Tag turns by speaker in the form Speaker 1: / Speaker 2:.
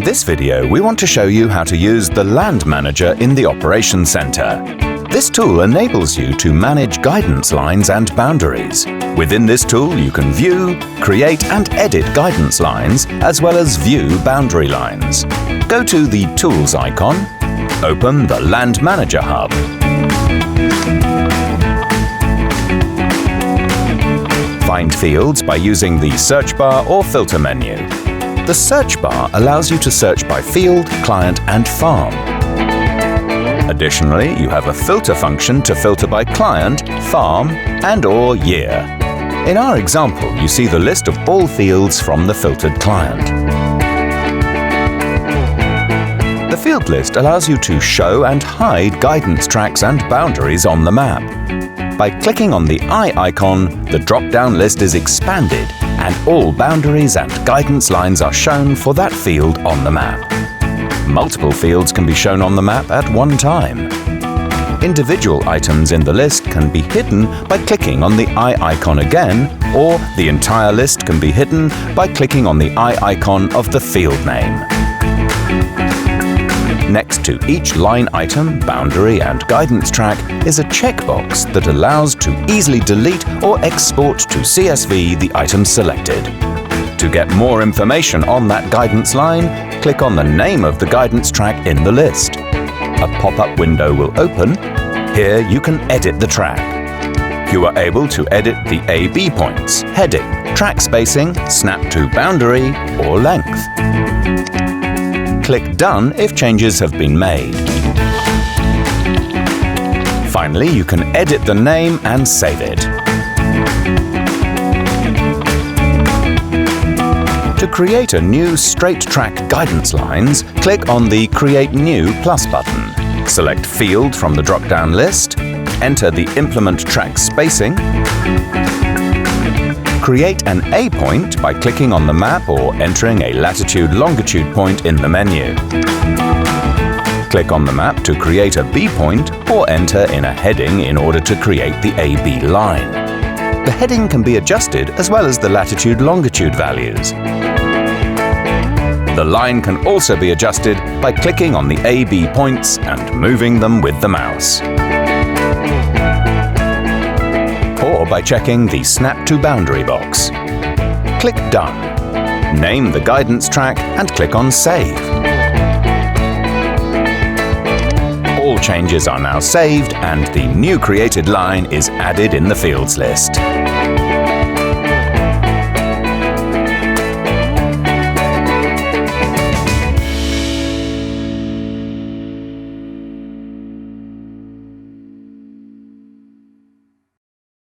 Speaker 1: this video, we want to show you how to use the Land Manager in the Operations Center. This tool enables you to manage guidance lines and boundaries. Within this tool, you can view, create and edit guidance lines, as well as view boundary lines. Go to the Tools icon, open the Land Manager hub. Find fields by using the search bar or filter menu. The search bar allows you to search by field, client and farm. Additionally, you have a filter function to filter by client, farm and/or year. In our example, you see the list of all fields from the filtered client. The field list allows you to show and hide guidance tracks and boundaries on the map. By clicking on the eye icon, the drop-down list is expanded and all boundaries and guidance lines are shown for that field on the map. Multiple fields can be shown on the map at one time. Individual items in the list can be hidden by clicking on the eye icon again, or the entire list can be hidden by clicking on the eye icon of the field name. Next to each line item, boundary and guidance track is a checkbox that allows to easily delete or export to CSV the item selected. To get more information on that guidance line, click on the name of the guidance track in the list. A pop-up window will open. Here you can edit the track. You are able to edit the A/B points, heading, track spacing, snap to boundary or length. Click Done if changes have been made. Finally, you can edit the name and save it. To create a new straight track guidance lines, click on the Create New Plus button. Select Field from the drop-down list, enter the Implement Track Spacing, create an A point by clicking on the map or entering a latitude-longitude point in the menu. Click on the map to create a B point or enter in a heading in order to create the AB line. The heading can be adjusted as well as the latitude-longitude values. The line can also be adjusted by clicking on the AB points and moving them with the mouse. Or by checking the Snap to Boundary box. Click Done. Name the guidance track and click on Save. All changes are now saved and the new created line is added in the fields list.